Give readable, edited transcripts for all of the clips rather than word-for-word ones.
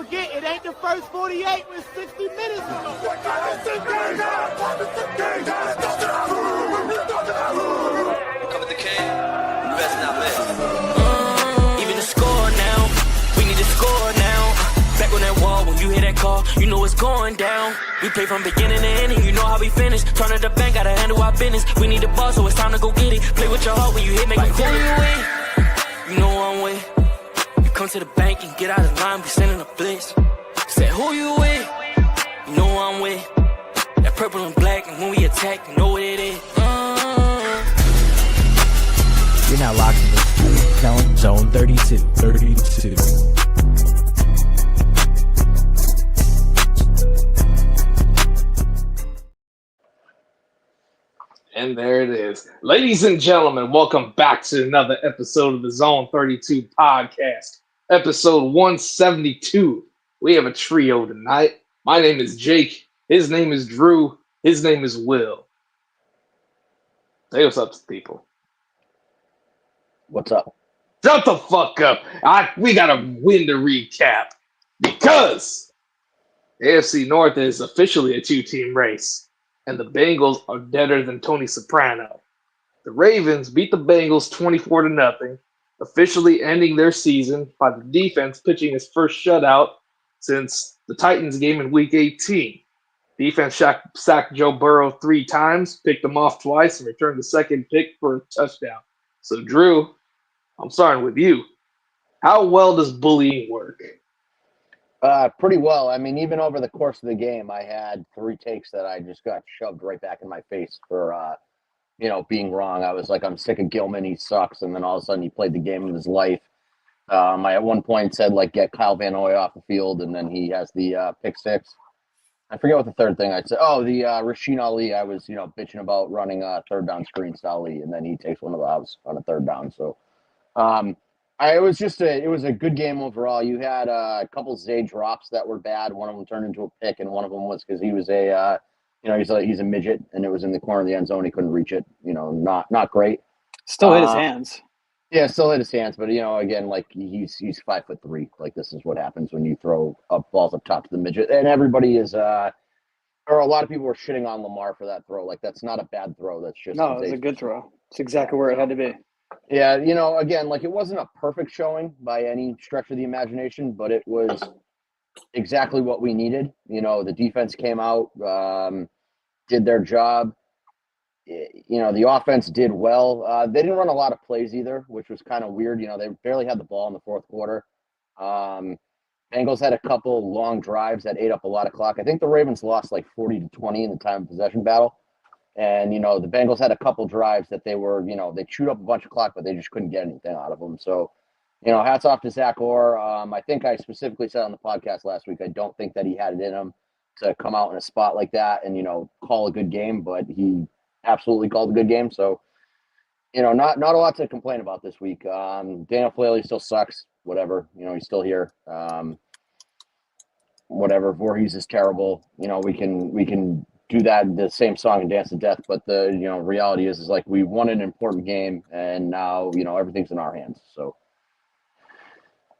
forget, it ain't the first 48 with 60 minutes. Cover the king, best not miss. Even the score now, we need to score now. Back on that wall, when you hear that call, you know it's going down. We play from beginning to ending, you know how we finish. Turn to the bank, gotta handle our business. We need the ball, so it's time to go get it. Play with your heart when you hit, make it cool. You know I'm with. You come to the bank and get out of line, we sending a blitz. Say who you with? You know I'm with. That purple and black, and when we attack, you know what it is. You're now locked into Zone 32. And there it is. Ladies and gentlemen, welcome back to another episode of the Zone 32 podcast, episode 172. We have a trio tonight. My name is Jake. His name is Drew. His name is Will. Say what's up to people. What's up? Shut the fuck up. We got a win to recap because AFC North is officially a two-team race, and the Bengals are deader than Tony Soprano. The Ravens beat the Bengals 24-0, officially ending their season by the defense pitching its first shutout since the Titans game in Week 18. Defense sacked Joe Burrow 3 times, picked him off twice, and returned the second pick for a touchdown. So, Drew, I'm starting with you. How well does bullying work? Pretty well. I mean, even over the course of the game, I had 3 takes that I just got shoved right back in my face for, being wrong. I was like, I'm sick of Gilman. He sucks. And then all of a sudden he played the game of his life. I at one point said, like, get Kyle Van Noy off the field. And then he has the pick 6. I forget what the third thing I said. Oh, the Rasheen Ali. I was, bitching about running a third down screens to Ali. And then he takes one of those on a third down. So, it was a good game overall. You had a couple Zay drops that were bad. One of them turned into a pick, and one of them was because he was he's a midget, and it was in the corner of the end zone. He couldn't reach it. Not great. Still hit his hands. Yeah, still hit his hands, but again, like he's 5'3". Like this is what happens when you throw up balls up top to the midget, and everybody is or a lot of people were shitting on Lamar for that throw. Like that's not a bad throw. That's just no, it's a good throw. It's exactly where it had to be. Yeah, again, like it wasn't a perfect showing by any stretch of the imagination, but it was exactly what we needed. The defense came out, did their job. The offense did well. They didn't run a lot of plays either, which was kind of weird. They barely had the ball in the fourth quarter. Bengals had a couple long drives that ate up a lot of clock. I think the Ravens lost like 40-20 in the time of possession battle. And, the Bengals had a couple drives that they were, they chewed up a bunch of clock, but they just couldn't get anything out of them. So, hats off to Zach Orr. I think I specifically said on the podcast last week, I don't think that he had it in him to come out in a spot like that and, call a good game, but he absolutely called a good game. So, not a lot to complain about this week. Daniel Flaley still sucks. Whatever, he's still here. Whatever, Voorhees is terrible. We can do that, the same song and dance to death, but the reality is like we won an important game and now everything's in our hands. So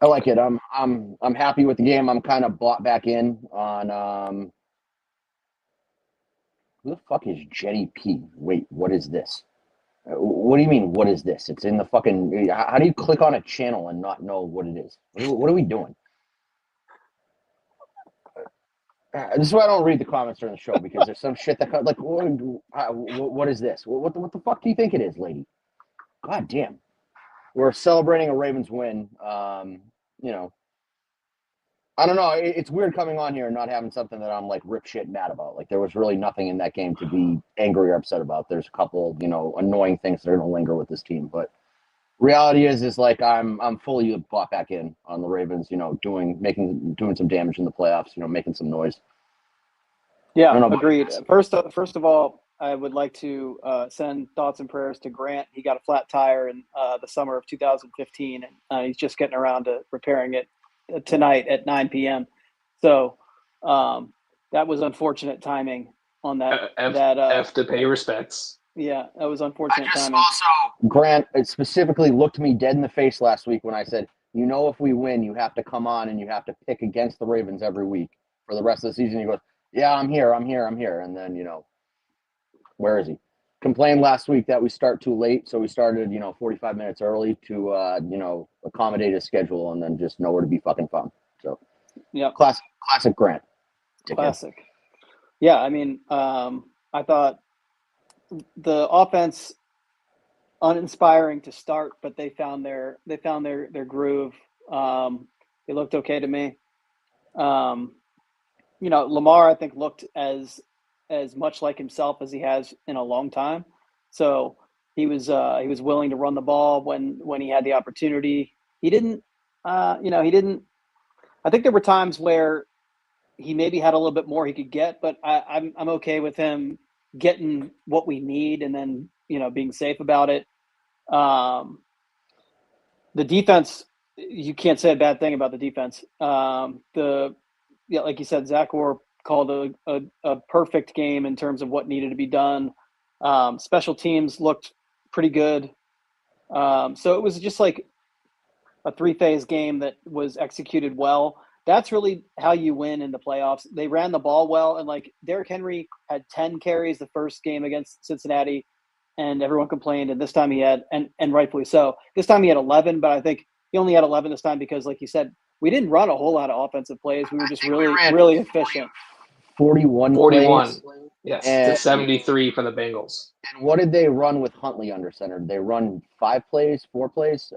I like it. I'm happy with the game. I'm kind of bought back in on who the fuck is Jetty P? Wait, what is this? What do you mean, what is this? It's in the fucking, how do you click on a channel and not know what it is? What are we doing? This is why I don't read the comments during the show, because there's some shit that like, what is this? What the fuck do you think it is, lady? God damn. We're celebrating a Ravens win. I don't know. It's weird coming on here and not having something that I'm like rip shit mad about. Like there was really nothing in that game to be angry or upset about. There's a couple, annoying things that are going to linger with this team, but reality is like I'm fully bought back in on the Ravens, doing some damage in the playoffs, making some noise. Yeah, agreed. First of all, I would like to send thoughts and prayers to Grant. He got a flat tire in the summer of 2015, and he's just getting around to repairing it tonight at 9 p.m. So that was unfortunate timing on that. Have to pay respects. Yeah, that was unfortunate timing. Also, Grant specifically looked me dead in the face last week when I said, You know, if we win, you have to come on and you have to pick against the Ravens every week for the rest of the season. He goes, yeah, I'm here. And then, where is he? Complained last week that we start too late. So we started, 45 minutes early to, accommodate his schedule and then just nowhere to be fucking found. So, yeah, classic Grant. Dickhead. classic. Yeah, I mean, I thought the offense uninspiring to start, but they found their groove. It looked okay to me. Lamar, I think, looked as much like himself as he has in a long time. So he was willing to run the ball when he had the opportunity. He didn't. I think there were times where he maybe had a little bit more he could get, but I'm okay with him getting what we need and then being safe about it. The defense, you can't say a bad thing about the defense. Like you said, Zach Orr called a perfect game in terms of what needed to be done. Special teams looked pretty good. So it was just like a three-phase game that was executed well. That's really how you win in the playoffs. They ran the ball well, and like Derrick Henry had 10 carries the first game against Cincinnati, and everyone complained. And this time he had, and rightfully so. This time he had 11, but I think he only had 11 this time because, like you said, we didn't run a whole lot of offensive plays. We were just really efficient. 41 41. plays. Yes, And- to 73 for the Bengals. And what did they run with Huntley under center? Did they run 4 plays?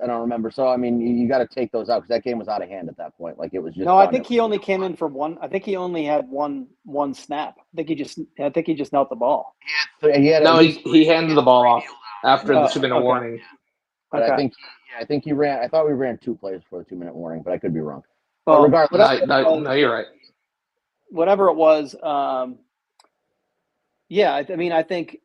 I don't remember. So, I mean, you got to take those out because that game was out of hand at that point. Like, it was just. No, I think he only came in for one. I think he only had one snap. I think he just knelt the ball. He handed the ball off after there should have been a warning. But I think he ran. I thought we ran 2 plays for the 2-minute warning, but I could be wrong. Well, but regardless, No, you're right. Whatever it was, I mean, I think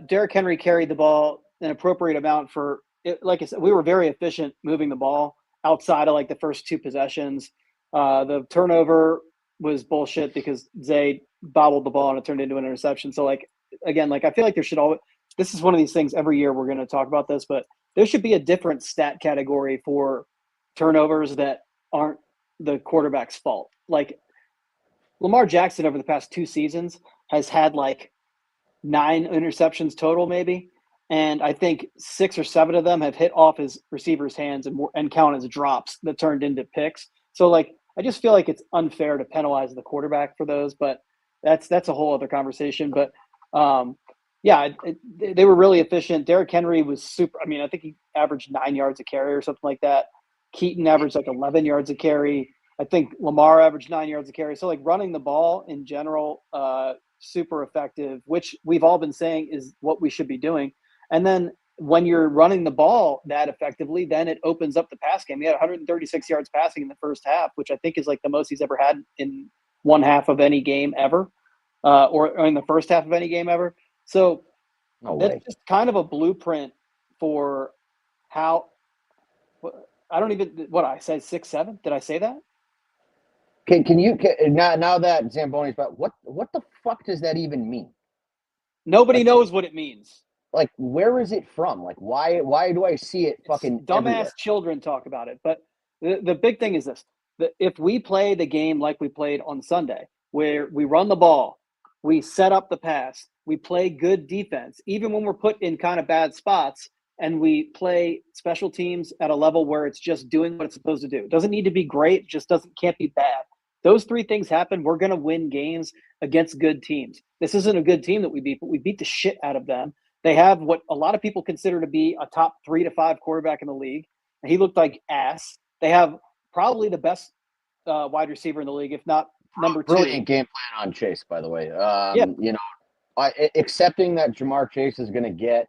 Derrick Henry carried the ball an appropriate amount for it. Like I said, we were very efficient moving the ball outside of like the first 2 possessions. The turnover was bullshit because Zay bobbled the ball and it turned into an interception. So like, again, like I feel like there should always, this is one of these things every year we're going to talk about this, but there should be a different stat category for turnovers that aren't the quarterback's fault. Like Lamar Jackson over the past 2 seasons has had like 9 interceptions total, maybe. And I think 6 or 7 of them have hit off his receiver's hands and count as drops that turned into picks. So like, I just feel like it's unfair to penalize the quarterback for those, but that's a whole other conversation. But they were really efficient. Derrick Henry was super. I mean, I think he averaged 9 yards a carry or something like that. Keaton averaged like 11 yards a carry. I think Lamar averaged 9 yards a carry. So like running the ball in general, super effective, which we've all been saying is what we should be doing. And then when you're running the ball that effectively, then it opens up the pass game. He had 136 yards passing in the first half, which I think is like the most he's ever had in one half of any game ever, or in the first half of any game ever. So that's just kind of a blueprint for how I don't even what I said 6-7. Did I say that? Can you now that Zamboni's back, what the fuck does that even mean? Nobody knows what it means. Like, where is it from? Like, why do I see it fucking dumbass everywhere? Children talk about it. But the big thing is this: if we play the game like we played on Sunday, where we run the ball, we set up the pass, we play good defense, even when we're put in kind of bad spots, and we play special teams at a level where it's just doing what it's supposed to do. It doesn't need to be great, just can't be bad. Those 3 things happen, we're going to win games against good teams. This isn't a good team that we beat, but we beat the shit out of them. They have what a lot of people consider to be a top 3 to 5 quarterback in the league. And he looked like ass. They have probably the best wide receiver in the league, if not number 2. Brilliant game plan on Chase, by the way. Accepting that Jamar Chase is going to get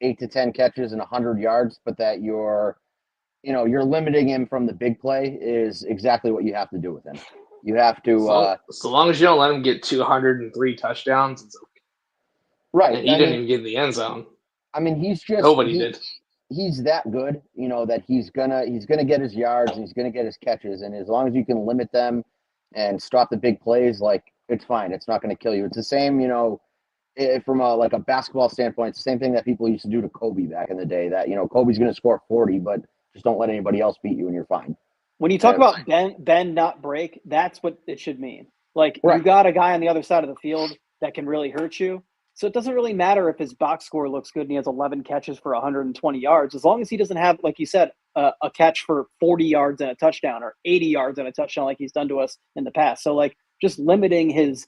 8 to 10 catches and 100 yards, but that you're limiting him from the big play is exactly what you have to do with him. You have to. So long as you don't let him get 203 touchdowns, it's okay. Right. And he didn't even get in the end zone. I mean, nobody did. He's that good, that he's gonna get his yards and he's gonna get his catches, and as long as you can limit them and stop the big plays, like it's fine. It's not gonna kill you. It's the same, from a basketball standpoint, it's the same thing that people used to do to Kobe back in the day. That Kobe's gonna score 40, but Just don't let anybody else beat you, and you're fine. When you talk about bend not break, that's what it should mean. Like Right. you got a guy on the other side of the field that can really hurt you. So it doesn't really matter if his box score looks good and he has 11 catches for 120 yards, as long as he doesn't have, like you said, a catch for 40 yards and a touchdown or 80 yards and a touchdown like he's done to us in the past. So like just limiting his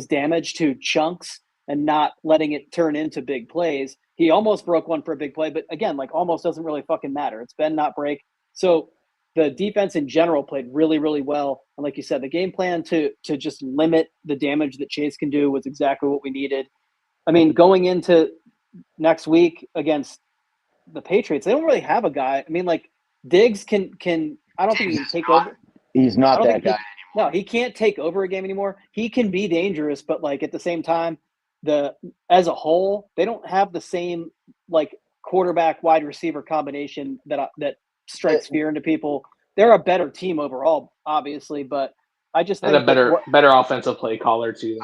damage to chunks and not letting it turn into big plays. He almost broke one for a big play, but again, like almost doesn't really fucking matter. It's bend not break. So the defense in general played really, really well. And like you said, the game plan to just limit the damage that Chase can do was exactly what we needed. I mean, going into next week against the Patriots, they don't really have a guy. I mean, like Diggs can I don't think he can take over. He's not that guy anymore. No, he can't take over a game anymore. He can be dangerous, but like at the same time, as a whole, they don't have the same like quarterback wide receiver combination that strikes fear into people. They're a better team overall, obviously, but I just think a better offensive play caller too.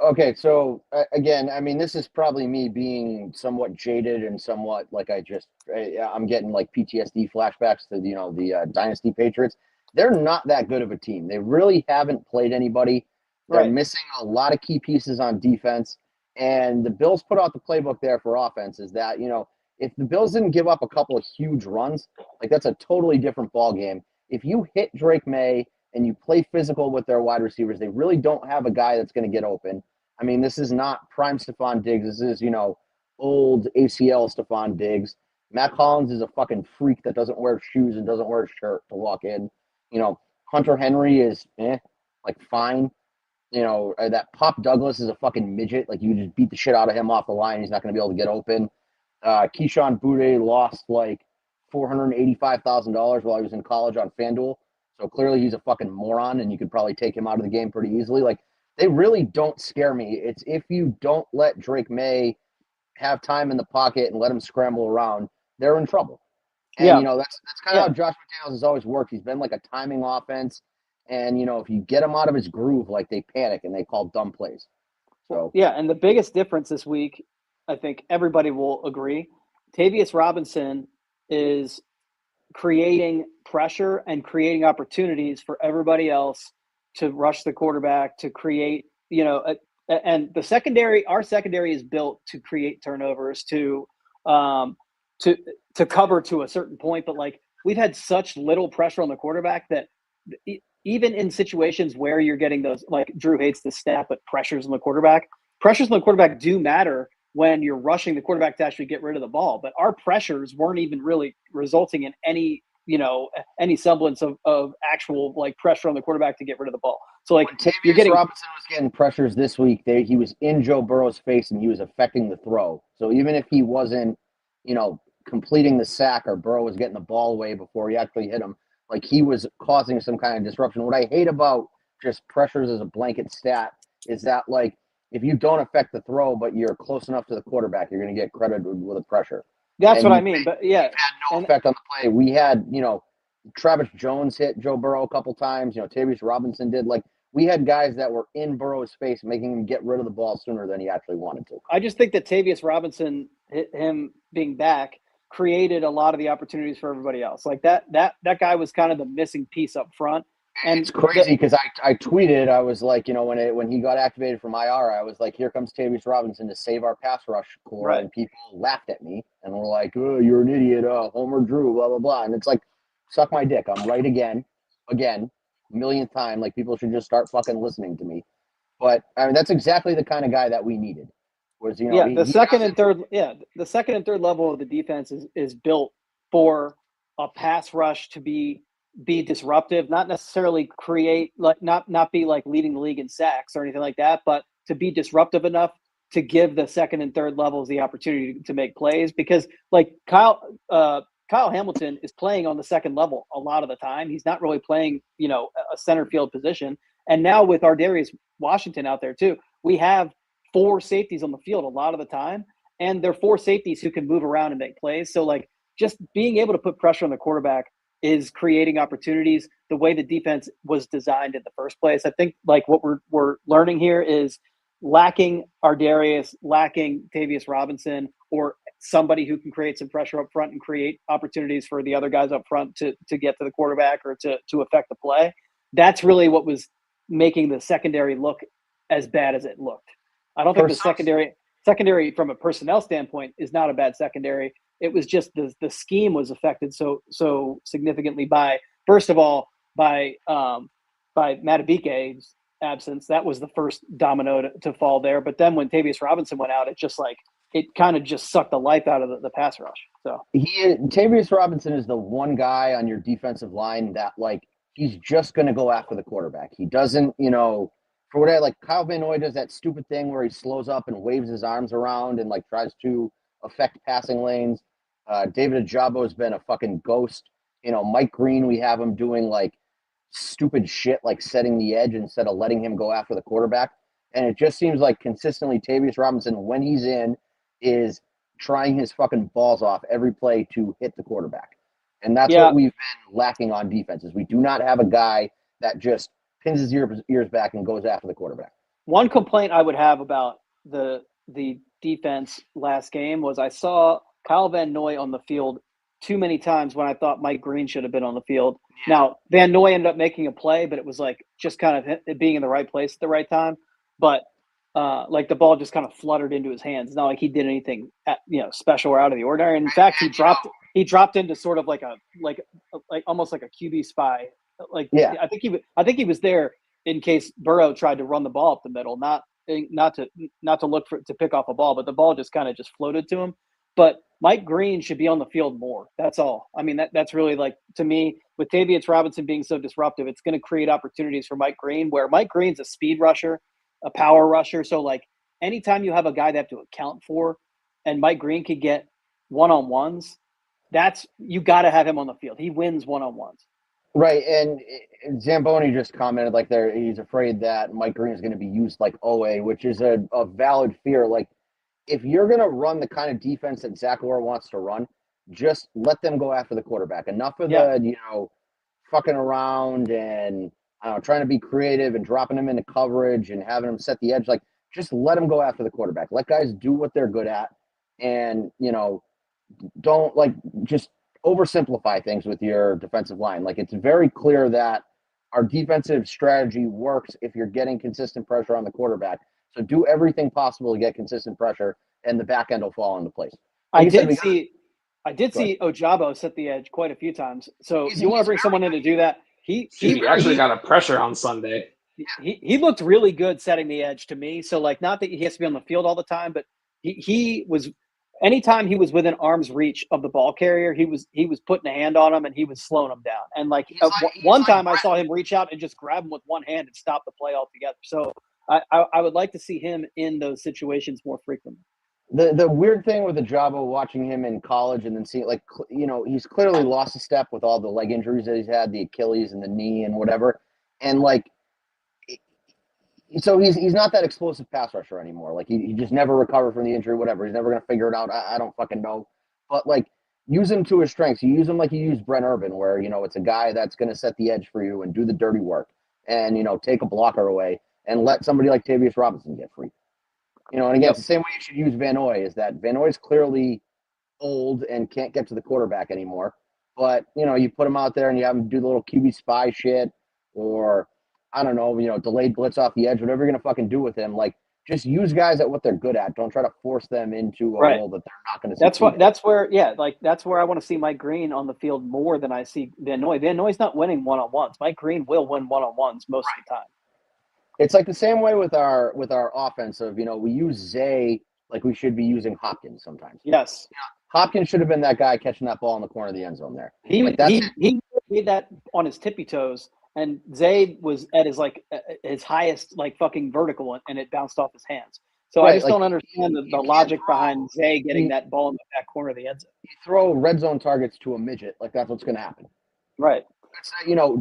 Okay, so again, I mean, this is probably me being somewhat jaded and somewhat like I'm getting like PTSD flashbacks to the Dynasty Patriots. They're not that good of a team. They really haven't played anybody. They're missing a lot of key pieces on defense, and the Bills put out the playbook there for offense. Is that if the Bills didn't give up a couple of huge runs, like that's a totally different ball game. If you hit Drake May and you play physical with their wide receivers, they really don't have a guy that's going to get open. I mean, this is not prime Stephon Diggs. This is, old ACL Stephon Diggs. Matt Collins is a fucking freak that doesn't wear shoes and doesn't wear a shirt to walk in. Hunter Henry is fine. That Pop Douglas is a fucking midget. Like, you just beat the shit out of him off the line. He's not going to be able to get open. Keyshawn Boutte lost like $485,000 while he was in college on FanDuel. So clearly he's a fucking moron, and you could probably take him out of the game pretty easily. Like, they really don't scare me. It's if you don't let Drake May have time in the pocket and let him scramble around, they're in trouble. And, that's kind of how Josh McDaniels has always worked. He's been like a timing offense. And, if you get him out of his groove, like, they panic and they call dumb plays. So yeah, and the biggest difference this week, I think everybody will agree, Tavius Robinson is creating pressure and creating opportunities for everybody else to rush the quarterback, to create, and our secondary is built to create turnovers, to cover to a certain point. But like, we've had such little pressure on the quarterback that even in situations where you're getting those, like Drew hates this stat, but pressures on the quarterback do matter when you're rushing the quarterback to actually get rid of the ball. But our pressures weren't even really resulting in any semblance of actual like pressure on the quarterback to get rid of the ball. So like Tavius Robinson was getting pressures this week. He was in Joe Burrow's face and he was affecting the throw. So even if he wasn't, completing the sack or Burrow was getting the ball away before he actually hit him, like he was causing some kind of disruption. What I hate about just pressures as a blanket stat is that like if you don't affect the throw but you're close enough to the quarterback, you're going to get credited with a pressure. That's what I mean. But yeah, it had no effect on the play. We had, Travis Jones hit Joe Burrow a couple times. Tavius Robinson did. Like, we had guys that were in Burrow's face, making him get rid of the ball sooner than he actually wanted to. I just think that Tavius Robinson, him being back, created a lot of the opportunities for everybody else. Like that guy was kind of the missing piece up front. And it's crazy because I tweeted, I was like, when he got activated from IR, I was like, here comes Tavius Robinson to save our pass rush core. Right. And people laughed at me and were like, oh, you're an idiot. Homer Drew, blah, blah, blah. And it's like, suck my dick. I'm right again, millionth time. Like, people should just start fucking listening to me. But I mean, that's exactly the kind of guy that we needed. Was, the second and third level of the defense is built for a pass rush to be disruptive, not necessarily create, like not be like leading the league in sacks or anything like that, but to be disruptive enough to give the second and third levels the opportunity to make plays. Because like Kyle Hamilton is playing on the second level a lot of the time. He's not really playing, a center field position. And now with Ardarius Washington out there too, we have 4 safeties on the field a lot of the time, and they're 4 safeties who can move around and make plays. So like just being able to put pressure on the quarterback is creating opportunities the way the defense was designed in the first place. I think like what we're learning here is lacking Ardarius, lacking Tavius Robinson, or somebody who can create some pressure up front and create opportunities for the other guys up front to get to the quarterback or to affect the play. That's really what was making the secondary look as bad as it looked. I don't think the secondary from a personnel standpoint is not a bad secondary. It was just the scheme was affected so significantly by, first of all, by Matabike's absence. That was the first domino to fall there. But then when Tavius Robinson went out, it kind of just sucked the life out of the pass rush. So Tavius Robinson is the one guy on your defensive line that he's just going to go after the quarterback. He doesn't, for whatever, Kyle Van Noy does that stupid thing where he slows up and waves his arms around and tries to affect passing lanes. David Ajabo has been a fucking ghost. Mike Green, we have him doing stupid shit setting the edge instead of letting him go after the quarterback. And it just seems like consistently Tavius Robinson, when he's in, is trying his fucking balls off every play to hit the quarterback. And that's what we've been lacking on defense, is we do not have a guy that just pins his ears back and goes after the quarterback. One complaint I would have about the defense last game was I saw Kyle Van Noy on the field too many times when I thought Mike Green should have been on the field. Yeah. Now, Van Noy ended up making a play, but it was just kind of it being in the right place at the right time. But the ball just kind of fluttered into his hands. It's not like he did anything special or out of the ordinary. And in fact, he dropped into sort of almost like a QB spy. I think he was there in case Burrow tried to run the ball up the middle, not to look to pick off a ball, but the ball just kind of flowed to him. But Mike Green should be on the field more. That's all. I mean, that's really to me, with Tavius Robinson being so disruptive, it's going to create opportunities for Mike Green, where Mike Green's a speed rusher, a power rusher. So anytime you have a guy they have to account for, and Mike Green could get one-on-ones, you got to have him on the field. He wins one-on-ones. Right, and Zamboni just commented he's afraid that Mike Green is going to be used like OA, which is a valid fear. If you're going to run the kind of defense that Zach Orr wants to run, just let them go after the quarterback. Enough of the fucking around and trying to be creative and dropping him into coverage and having him set the edge. Just let them go after the quarterback. Let guys do what they're good at, and don't just oversimplify things with your defensive line. It's very clear that our defensive strategy works if you're getting consistent pressure on the quarterback. So do everything possible to get consistent pressure, and the back end will fall into place. I did see Ojabo set the edge quite a few times. So you want to bring someone in to do that? He actually got a pressure on Sunday. He looked really good setting the edge to me. So not that he has to be on the field all the time, but he was. Anytime he was within arm's reach of the ball carrier, he was putting a hand on him and he was slowing him down. And one time I saw him reach out and just grab him with one hand and stop the play altogether. So I would like to see him in those situations more frequently. The weird thing with Ajabo, watching him in college and then seeing he's clearly lost a step with all the leg injuries that he's had, the Achilles and the knee and whatever. And so he's not that explosive pass rusher anymore. He just never recovered from the injury, whatever. He's never going to figure it out. I don't fucking know. But use him to his strengths. You use him like you use Brent Urban, where, it's a guy that's going to set the edge for you and do the dirty work and, take a blocker away and let somebody like Tavius Robinson get free. And again, It's the same way you should use Van Noy, is that Van Noy is clearly old and can't get to the quarterback anymore. But, you put him out there and you have him do the little QB spy shit, or I don't know, delayed blitz off the edge, whatever you're going to fucking do with him. Just use guys at what they're good at. Don't try to force them into a role that they're not going to succeed. That's where I want to see Mike Green on the field more than I see Van Noy. Van Noy's not winning one-on-ones. Mike Green will win one-on-ones most of the time. It's the same way with our offense of, we use Zay like we should be using Hopkins sometimes. Yes. Hopkins should have been that guy catching that ball in the corner of the end zone there. He made that on his tippy toes, and Zay was at his highest fucking vertical, and it bounced off his hands. So I just don't understand the logic behind Zay getting that ball in the back corner of the end zone. You throw red zone targets to a midget, that's what's going to happen. Right.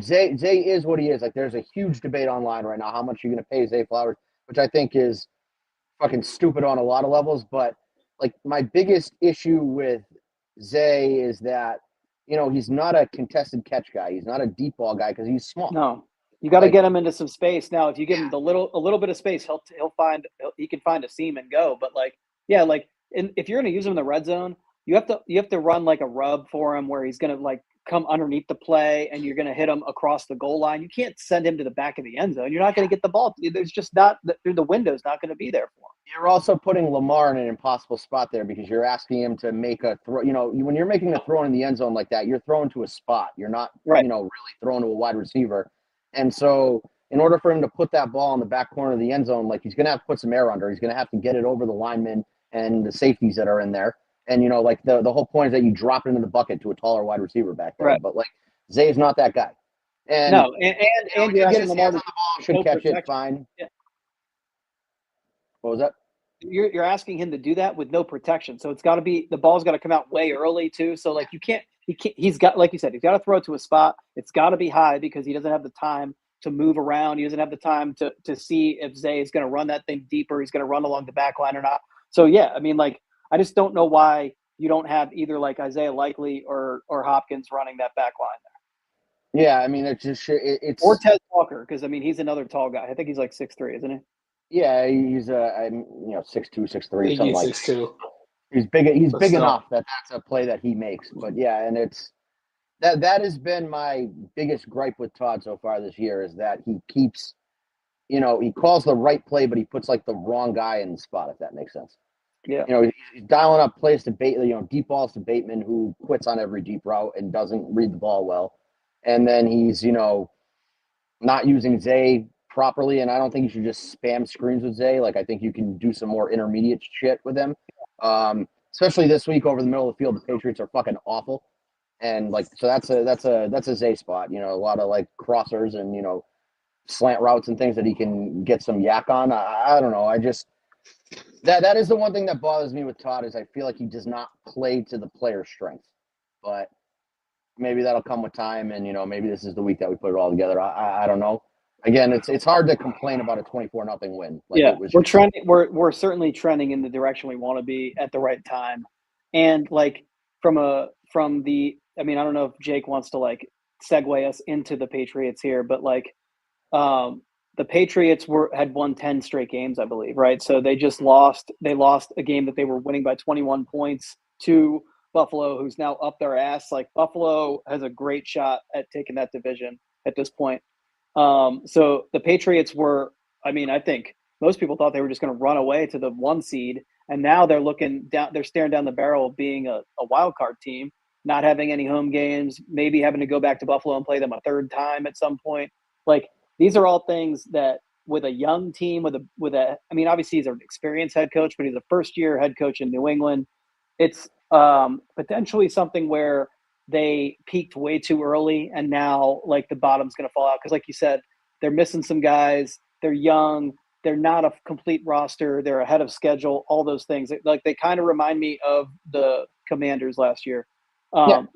Zay is what he is. There's a huge debate online right now how much you're going to pay Zay Flowers, which I think is fucking stupid on a lot of levels. But my biggest issue with Zay is that he's not a contested catch guy. He's not a deep ball guy because he's small. No, you got to get him into some space. Now, if you give him a little bit of space, he can find a seam and go. But if you're going to use him in the red zone, you have to run like a rub for him where he's going to like come underneath the play and you're going to hit him across the goal line. You can't send him to the back of the end zone. You're not going to get the ball. There's just not the window's not going to be there for him. You're also putting Lamar in an impossible spot there because you're asking him to make a throw. When you're making a throw in the end zone like that, you're throwing to a spot. You're not, Right. really throwing to a wide receiver. And so in order for him to put that ball in the back corner of the end zone, like he's going to have to put some air under. He's going to have to get it over the linemen and the safeties that are in there. And, like the whole point is that you drop it into the bucket to a taller wide receiver back there. Right. But, like, Zay's not that guy. And, No, and you you're get asking his Lamar hands on to the ball, should catch it, fine. Yeah. What was that? You're asking him to do that with no protection. So it's got to be the ball's got to come out way early too. So like he's got, like you said, he's got to throw it to a spot. It's got to be high because he doesn't have the time to move around. He doesn't have the time to see if Zay is going to run that thing deeper. He's going to run along the back line or not. So yeah, I mean, like I just don't know why you don't have either like Isaiah Likely or Hopkins running that back line there. Yeah, I mean, it's or Ted Walker because I mean he's another tall guy. I think he's like 6'3", isn't he? Yeah, he's 6'2", 6'3", something like that. 6'2". He's big. He's But big still. enough that that's a play that he makes. But yeah, and it's that has been my biggest gripe with Todd so far this year is that he keeps, he calls the right play, but he puts like the wrong guy in the spot. If that makes sense. Yeah. He's dialing up plays to deep balls to Bateman, who quits on every deep route and doesn't read the ball well, and then he's not using Zay properly, and I don't think you should just spam screens with Zay. Like I think you can do some more intermediate shit with him. Especially this week over the middle of the field, the Patriots are fucking awful, and like so that's a Zay spot. A lot of like crossers and slant routes and things that he can get some yak on. I don't know. I just that is the one thing that bothers me with Todd is I feel like he does not play to the player's strength, but maybe that'll come with time, and maybe this is the week that we put it all together. I don't know. Again, it's hard to complain about a 24-0 win. Like yeah, we're trending. We're certainly trending in the direction we want to be at the right time, and like from the. I mean, I don't know if Jake wants to like segue us into the Patriots here, but like, the Patriots had won 10 straight games, I believe, right? So they just lost. They lost a game that they were winning by 21 points to Buffalo, who's now up their ass. Like Buffalo has a great shot at taking that division at this point. So the Patriots were, I mean, I think most people thought they were just going to run away to the 1 seed. And now they're looking down, they're staring down the barrel of being a wild card team, not having any home games, maybe having to go back to Buffalo and play them a third time at some point. Like these are all things that with a young team, I mean, obviously he's an experienced head coach, but he's a first-year head coach in New England. It's potentially something where they peaked way too early and now like the bottom's going to fall out. Cause like you said, they're missing some guys. They're young. They're not a complete roster. They're ahead of schedule, all those things. Like they kind of remind me of the Commanders last year.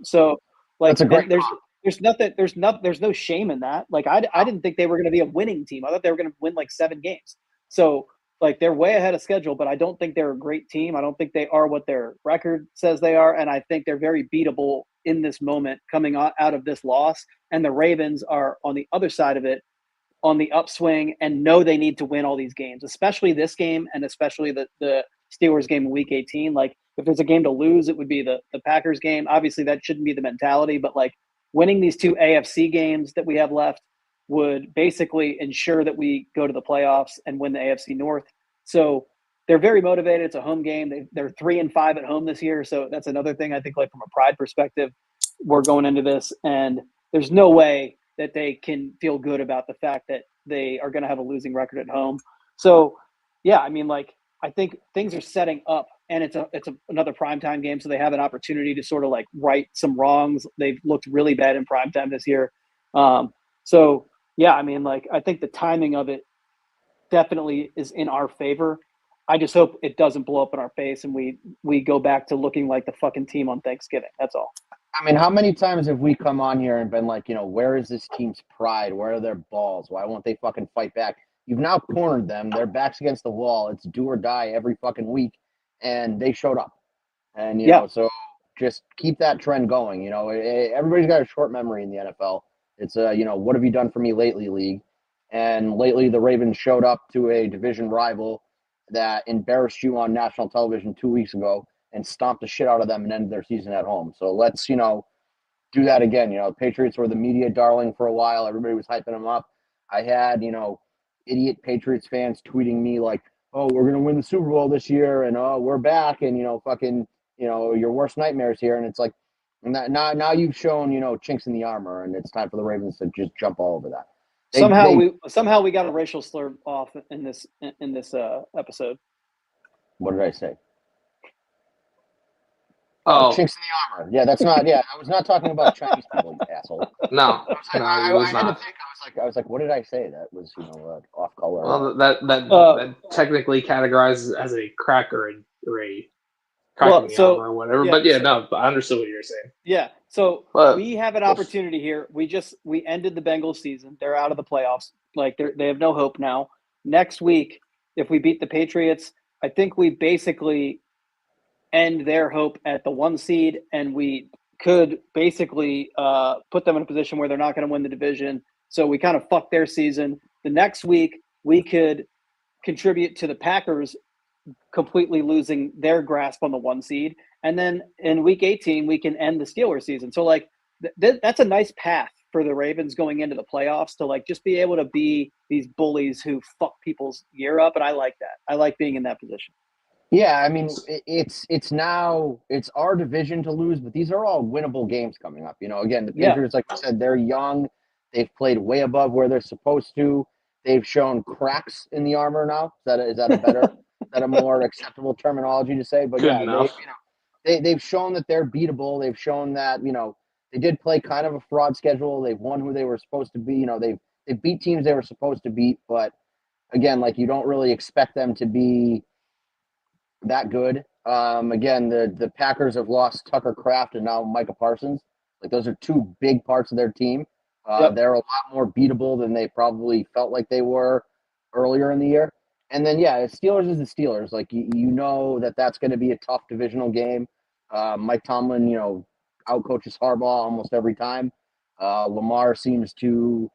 So like there's no shame in that. Like I didn't think they were going to be a winning team. I thought they were going to win like 7 games. So like they're way ahead of schedule, but I don't think they're a great team. I don't think they are what their record says they are. And I think they're very beatable in this moment coming out of this loss. And the Ravens are on the other side of it on the upswing and know they need to win all these games, especially this game and especially the Steelers game in week 18. Like if there's a game to lose, it would be the Packers game. Obviously that shouldn't be the mentality, but like winning these 2 AFC games that we have left would basically ensure that we go to the playoffs and win the AFC North. So they're very motivated. It's a home game. They're 3-5 at home this year. So that's another thing I think like from a pride perspective, we're going into this and there's no way that they can feel good about the fact that they are going to have a losing record at home. So yeah, I mean, like, I think things are setting up and it's another primetime game. So they have an opportunity to sort of like right some wrongs. They've looked really bad in primetime this year. So yeah, I mean, like, I think the timing of it definitely is in our favor. I just hope it doesn't blow up in our face and we go back to looking like the fucking team on Thanksgiving. That's all. I mean, how many times have we come on here and been like, where is this team's pride? Where are their balls? Why won't they fucking fight back? You've now cornered them. Their back's against the wall. It's do or die every fucking week. And they showed up. And, you know, so just keep that trend going. Everybody's got a short memory in the NFL. It's what have you done for me lately league? And lately the Ravens showed up to a division rival that embarrassed you on national television 2 weeks ago and stomped the shit out of them and ended their season at home. So let's, do that again. The Patriots were the media darling for a while. Everybody was hyping them up. I had, idiot Patriots fans tweeting me like, oh, we're going to win the Super Bowl this year and oh, we're back and, fucking, your worst nightmares here. And it's like, now you've shown, chinks in the armor and it's time for the Ravens to just jump all over that. Somehow we got a racial slur off in this episode. What did I say? Oh, chinks in the armor. Yeah, that's not. Yeah, I was not talking about Chinese people, you asshole. no, I it was had to not. think. I was like, what did I say? That was, off color. Well, that technically categorizes as a cracker and a cracking the armor or whatever. Yeah, but yeah, no, I understood what you were saying. Yeah, so we have an opportunity here. We ended the Bengals season. They're out of the playoffs. Like they have no hope now. Next week, if we beat the Patriots, I think we basically end their hope at the 1 seed, and we could basically put them in a position where they're not going to win the division. So we kind of fuck their season. The next week, we could contribute to the Packers completely losing their grasp on the 1 seed. And then in week 18, we can end the Steelers season. So like that's a nice path for the Ravens going into the playoffs to like just be able to be these bullies who fuck people's year up. And I like that. I like being in that position. Yeah, I mean, it's our division to lose, but these are all winnable games coming up. Again, the Patriots, like you said, they're young. They've played way above where they're supposed to. They've shown cracks in the armor now. Is that a better, is that a more acceptable terminology to say? But Good enough. They've shown that they're beatable. They've shown that they did play kind of a fraud schedule. They've won who they were supposed to be. They beat teams they were supposed to beat. But again, like you don't really expect them to be that good. Again, the Packers have lost Tucker Kraft and now Micah Parsons. Like those are two big parts of their team. They're a lot more beatable than they probably felt like they were earlier in the year. And then, the Steelers is the Steelers. Like, you know that's going to be a tough divisional game. Mike Tomlin, outcoaches Harbaugh almost every time. Lamar seems to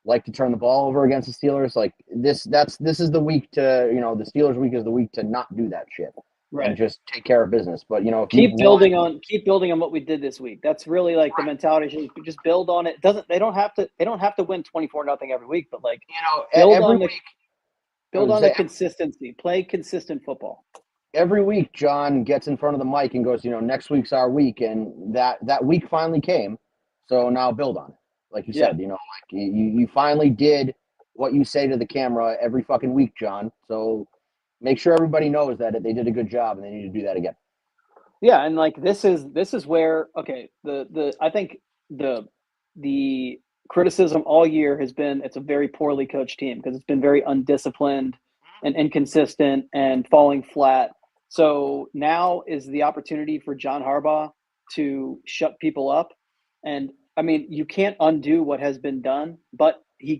like to turn the ball over against the Steelers. Like, this is the week to, the Steelers week is the week to not do that shit. Right. And just take care of business. But, if keep building on what we did this week. That's really like the mentality. Just build on it. They don't have to win 24-0 every week, but like, build on the consistency. Play consistent football. Every week, John gets in front of the mic and goes, next week's our week. And that week finally came. So now build on it. Like you said, like you finally did what you say to the camera every fucking week, John. So make sure everybody knows that they did a good job and they need to do that again. Yeah. And like, this is where, okay, I think the criticism all year has been, it's a very poorly coached team because it's been very undisciplined and inconsistent and falling flat. So now is the opportunity for John Harbaugh to shut people up. And I mean, you can't undo what has been done, but we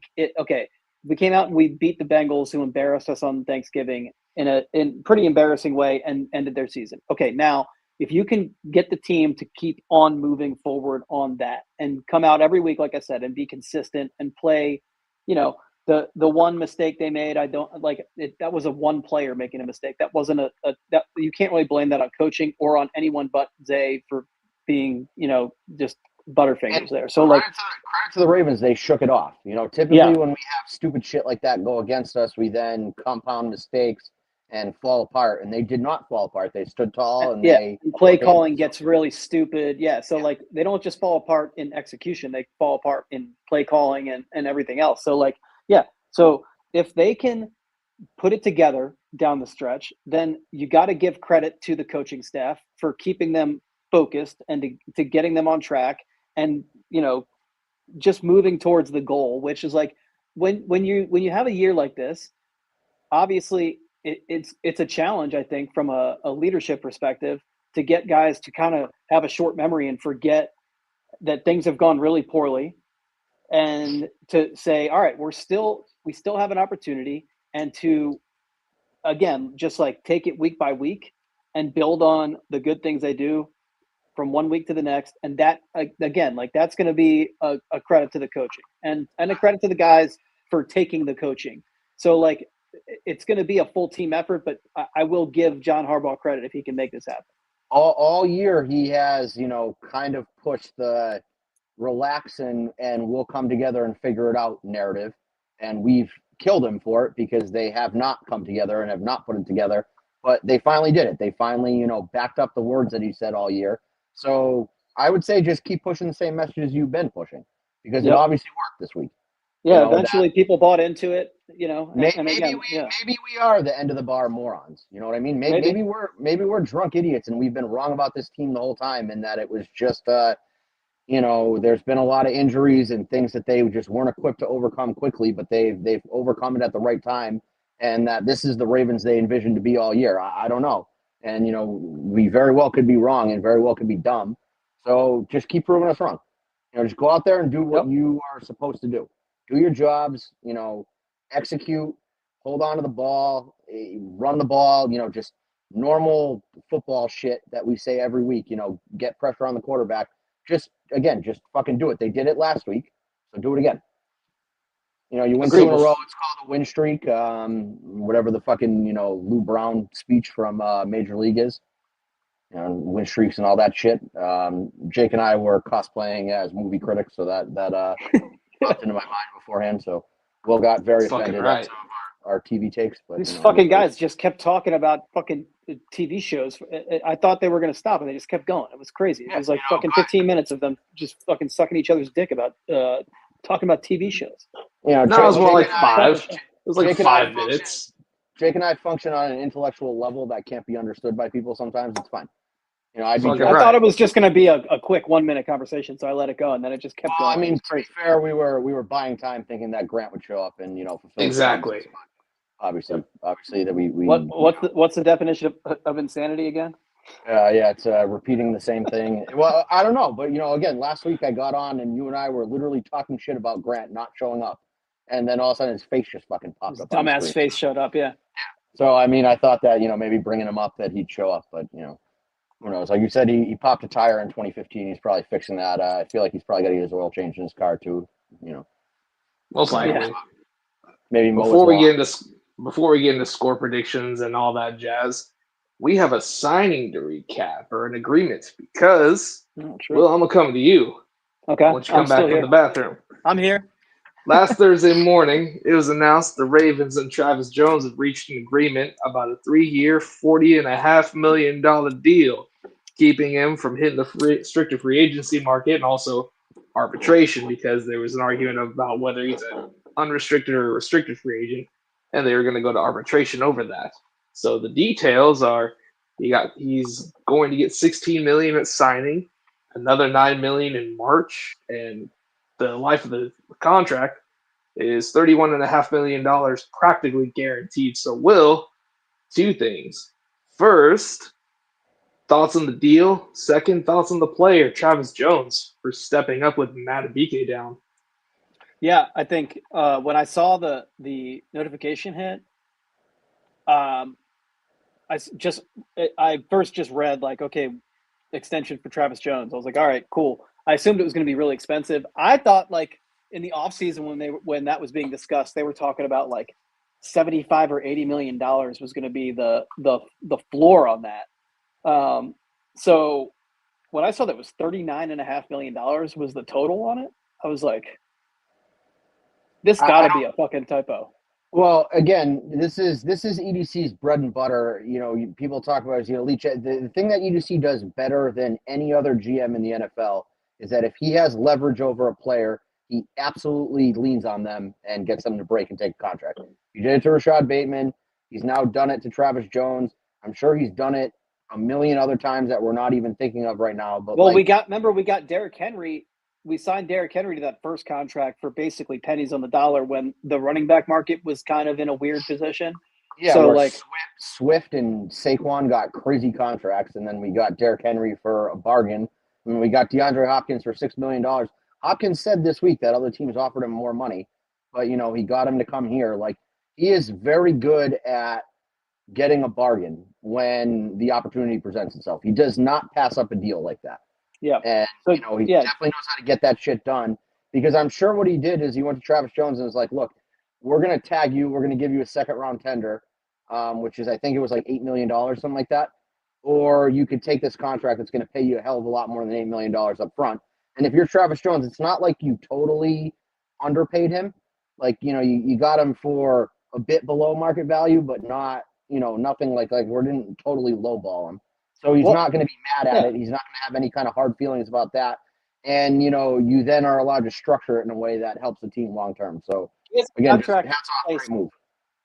came out and we beat the Bengals, who embarrassed us on Thanksgiving in a pretty embarrassing way and ended their season. Okay, now if you can get the team to keep on moving forward on that and come out every week, like I said, and be consistent and play, the one mistake they made, I don't like it. That was a one player making a mistake. That wasn't that you can't really blame that on coaching or on anyone but Zay for being, just butterfingers there. So like credit to the Ravens, they shook it off. Typically when we have stupid shit like that go against us, we then compound mistakes and fall apart. And they did not fall apart. They stood tall and play calling gets really stupid. Yeah. So like they don't just fall apart in execution, they fall apart in play calling and everything else. So like, so if they can put it together down the stretch, then you got to give credit to the coaching staff for keeping them focused and to getting them on track. And, just moving towards the goal, which is like when you have a year like this, obviously it's a challenge, I think, from a leadership perspective to get guys to kind of have a short memory and forget that things have gone really poorly and to say, all right, we still have an opportunity, and to, again, just like take it week by week and build on the good things they do from one week to the next. And that, again, like that's going to be a credit to the coaching and a credit to the guys for taking the coaching. So like, it's going to be a full team effort, but I will give John Harbaugh credit if he can make this happen. All year he has, kind of pushed the relax and we'll come together and figure it out narrative. And we've killed him for it because they have not come together and have not put it together. But they finally did it. They finally, backed up the words that he said all year. So I would say just keep pushing the same messages you've been pushing because it obviously worked this week. Yeah, eventually people bought into it, Maybe we are the end of the bar morons. You know what I mean? Maybe we're drunk idiots and we've been wrong about this team the whole time, and that it was just there's been a lot of injuries and things that they just weren't equipped to overcome quickly, but they've overcome it at the right time, and that this is the Ravens they envisioned to be all year. I don't know, and we very well could be wrong and very well could be dumb. So just keep proving us wrong. Just go out there and do what you are supposed to do. Do your jobs, execute, hold on to the ball, run the ball, just normal football shit that we say every week, get pressure on the quarterback. Just fucking do it. They did it last week, so do it again. You win 2 in a row, it's called a win streak. Whatever the fucking, Lou Brown speech from Major League is. Win streaks and all that shit. Jake and I were cosplaying as movie critics, so that popped into my mind beforehand. So Will got very offended at some of our TV takes. But these fucking guys just kept talking about fucking TV shows. I thought they were going to stop, and they just kept going. It was crazy. It was like fucking 15 minutes of them just fucking sucking each other's dick about talking about TV shows. No, it was more like 5. It was like 5 minutes. Jake and I function on an intellectual level that can't be understood by people sometimes. It's fine. I thought it was just going to be a quick 1-minute conversation, so I let it go, and then it just kept going. I mean, to be fair, we were buying time thinking that Grant would show up and fulfill exactly. Obviously that we what's the definition of insanity again? It's repeating the same thing. Well, I don't know, but again, last week I got on and you and I were literally talking shit about Grant not showing up, and then all of a sudden his face just fucking popped up. Dumbass face showed up, yeah. So I mean, I thought that maybe bringing him up that he'd show up, but who knows? Like you said, he popped a tire in 2015. He's probably fixing that. I feel like he's probably got to get his oil changed in his car too. Most likely. Yeah. Maybe before we get into score predictions and all that jazz, we have a signing to recap or an agreement because Will, I'm gonna come to you. Okay. Once you come back in the bathroom. I'm here. Last Thursday morning, it was announced the Ravens and Travis Jones have reached an agreement about a 3-year, $40.5 million deal, keeping him from hitting the stricter free agency market and also arbitration because there was an argument about whether he's an unrestricted or restricted free agent, and they were going to go to arbitration over that. So the details are he's going to get $16 million at signing, another $9 million in March, and the life of the contract is $31.5 million practically guaranteed. So, Will, 2 things. First, thoughts on the deal. Second, thoughts on the player, Travis Jones, for stepping up with Matt Abike down. Yeah, I think when I saw the notification hit, I first just read like, okay, extension for Travis Jones. I was like, all right, cool. I assumed it was going to be really expensive. I thought like in the offseason when that was being discussed, they were talking about like $75 or $80 million was going to be the floor on that. So when I saw that was $39.5 million was the total on it, I was like, this got to be a fucking typo. Well, again, this is EDC's bread and butter. People talk about Leach. The thing that EDC does better than any other GM in the NFL is that if he has leverage over a player, he absolutely leans on them and gets them to break and take a contract. He did it to Rashad Bateman. He's now done it to Travis Jones. I'm sure he's done it a million other times that we're not even thinking of right now. But we got Derrick Henry. We signed Derrick Henry to that first contract for basically pennies on the dollar when the running back market was kind of in a weird position. Yeah, so like Swift and Saquon got crazy contracts, and then we got Derrick Henry for a bargain. And we got DeAndre Hopkins for $6 million. Hopkins said this week that other teams offered him more money, but he got him to come here. Like, he is very good at getting a bargain when the opportunity presents itself. He does not pass up a deal like that. Yeah. And, he definitely knows how to get that shit done, because I'm sure what he did is he went to Travis Jones and was like, look, we're going to tag you. We're going to give you a second round tender, which is, I think it was like $8 million, something like that. Or you could take this contract that's going to pay you a hell of a lot more than $8 million up front. And if you're Travis Jones, it's not like you totally underpaid him. Like, you got him for a bit below market value, but not, nothing like we didn't totally lowball him. So he's not going to be mad at it. He's not going to have any kind of hard feelings about that. And, you then are allowed to structure it in a way that helps the team long term. So, again, hats off, great move.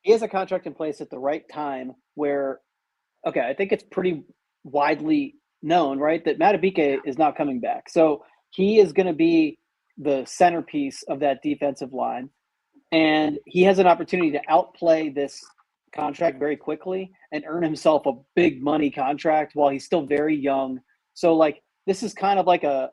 He has a contract in place at the right time where, okay, I think it's pretty widely known, right, that Madubuike is not coming back. So he is going to be the centerpiece of that defensive line. And he has an opportunity to outplay this contract very quickly and earn himself a big money contract while he's still very young. So this is kind of like a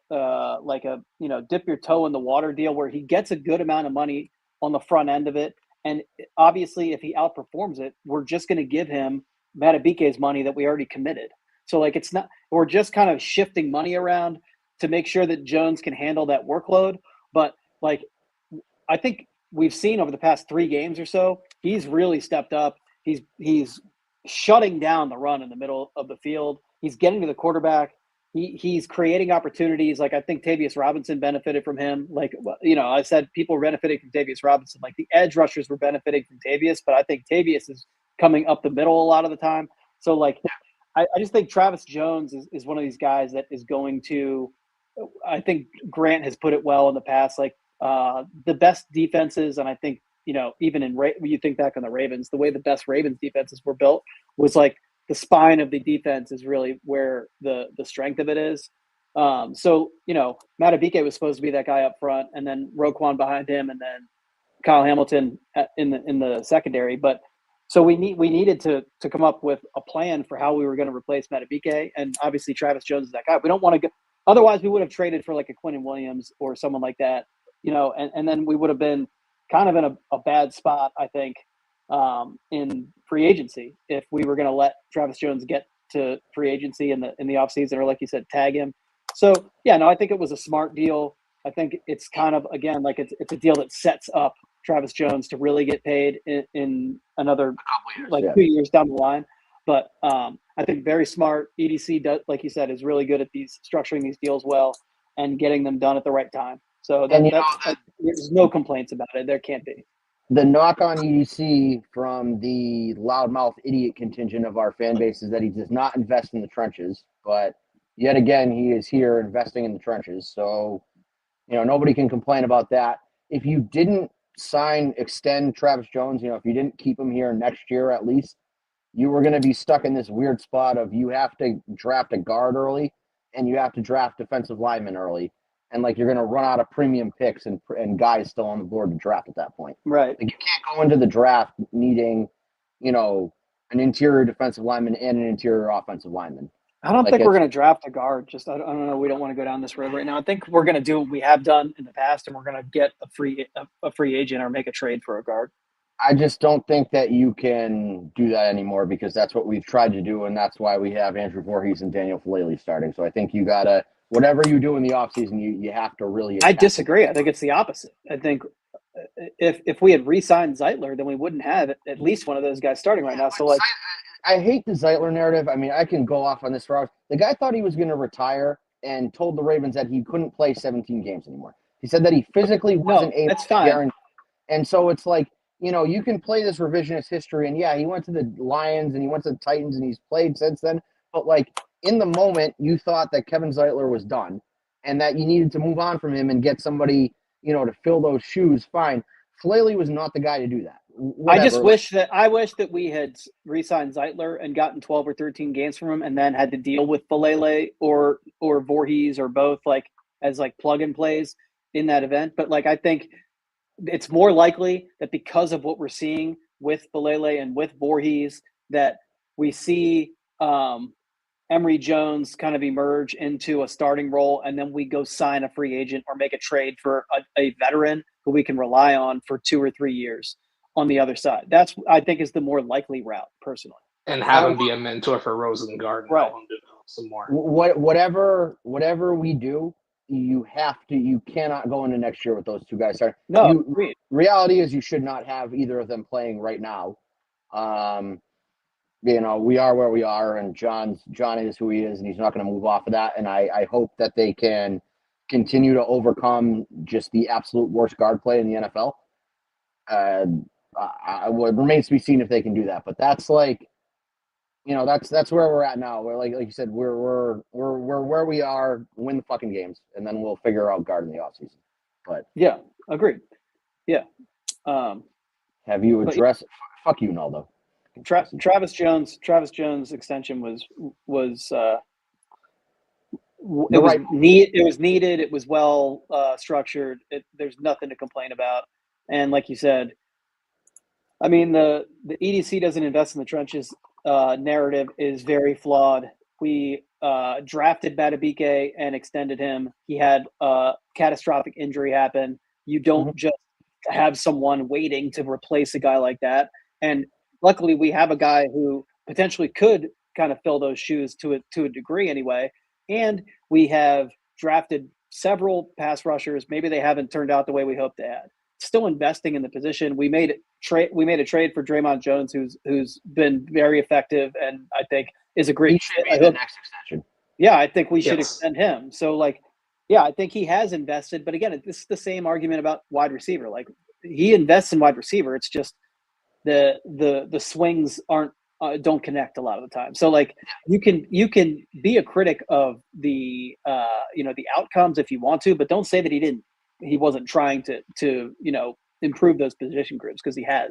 dip your toe in the water deal where he gets a good amount of money on the front end of it. And obviously if he outperforms it, we're just going to give him Madubuike's money that we already committed. So it's not, we're just kind of shifting money around to make sure that Jones can handle that workload. But I think we've seen over the past 3 games or so, he's really stepped up. He's shutting down the run in the middle of the field. He's getting to the quarterback. He's creating opportunities. I think Tavius Robinson benefited from him. I said people were benefiting from Tavius Robinson. The edge rushers were benefiting from Tavius, but I think Tavius is coming up the middle a lot of the time. So I just think Travis Jones is one of these guys that is going to, I think Grant has put it well in the past, the best defenses. And I think, even when you think back on the Ravens, the way the best Ravens defenses were built was the spine of the defense is really where the strength of it is. So, Madubuike was supposed to be that guy up front, and then Roquan behind him, and then Kyle Hamilton in the secondary. But so we needed to come up with a plan for how we were going to replace Madubuike, and obviously Travis Jones is that guy. We don't want to go. Otherwise, we would have traded for a Quinnen Williams or someone like that, and then we would have been kind of in a bad spot, I think, in free agency if we were going to let Travis Jones get to free agency in the offseason, or like you said, tag him. So I think it was a smart deal. I think it's kind of, again, it's a deal that sets up Travis Jones to really get paid in another couple years, 2 years down the line. But I think very smart. EDC does, like you said, is really good at structuring these deals well and getting them done at the right time. So there's no complaints about it. There can't be. The knock on EDC from the loudmouth idiot contingent of our fan base is that he does not invest in the trenches. But yet again, he is here investing in the trenches. So, nobody can complain about that. If you didn't extend Travis Jones, if you didn't keep him here next year at least, you were going to be stuck in this weird spot of you have to draft a guard early and you have to draft defensive linemen early. And you're going to run out of premium picks and guys still on the board to draft at that point. Right. You can't go into the draft needing, an interior defensive lineman and an interior offensive lineman. I don't think we're going to draft a guard. Just, I don't know. We don't want to go down this road right now. I think we're going to do what we have done in the past, and we're going to get a free agent or make a trade for a guard. I just don't think that you can do that anymore because that's what we've tried to do, and that's why we have Andrew Voorhees and Daniel Falele starting. So I think you got to, whatever you do in the offseason, you have to really. I disagree. I think it's the opposite. I think if we had re-signed Zeitler, then we wouldn't have at least one of those guys starting right now. So I hate the Zeitler narrative. I mean, I can go off on this for hours. The guy thought he was going to retire and told the Ravens that he couldn't play 17 games anymore. He said that he physically wasn't able to guarantee. And so it's you can play this revisionist history. And, he went to the Lions and he went to the Titans and he's played since then. But, in the moment, you thought that Kevin Zeitler was done and that you needed to move on from him and get somebody, to fill those shoes. Fine. Falele was not the guy to do that. Whatever. I wish that we had re-signed Zeitler and gotten 12 or 13 games from him and then had to deal with Falele or Voorhees or both as plug and plays in that event. But I think it's more likely that because of what we're seeing with Falele and with Voorhees that we see Emory Jones kind of emerge into a starting role, and then we go sign a free agent or make a trade for a veteran who we can rely on for 2 or 3 years on the other side. That's, I think, is the more likely route, personally. And have him be a mentor for Rosengard and help him develop some more. Whatever we do, you cannot go into next year with those two guys starting. No, Reality is you should not have either of them playing right now. We are where we are, and John is who he is, and he's not going to move off of that. And I hope that they can continue to overcome just the absolute worst guard play in the NFL. It remains to be seen if they can do that. But that's like, that's where we're at now. We're like you said, we're where we are. Win the fucking games, and then we'll figure out guard in the offseason. But yeah, agreed. Yeah. Have you addressed? Fuck you, Naldo. Travis Jones extension was needed. It was well structured. There's nothing to complain about. And like you said, I mean, the EDC doesn't invest in the trenches narrative is very flawed. We drafted Madubuike and extended him. He had a catastrophic injury happen. You don't just have someone waiting to replace a guy like that. And luckily, we have a guy who potentially could kind of fill those shoes to a degree anyway. And we have drafted several pass rushers. Maybe they haven't turned out the way we hoped they had. Still investing in the position. We made a trade for Draymond Jones, who's been very effective, and I think is a great. He should be the next extension. Yeah, I think we should extend him. So, like, yeah, I think he has invested. But again, this is the same argument about wide receiver. Like, he invests in wide receiver. It's just the swings don't connect a lot of the time. So, like, you can be a critic of the the outcomes if you want to, but don't say that he wasn't trying to improve those position groups, because he has.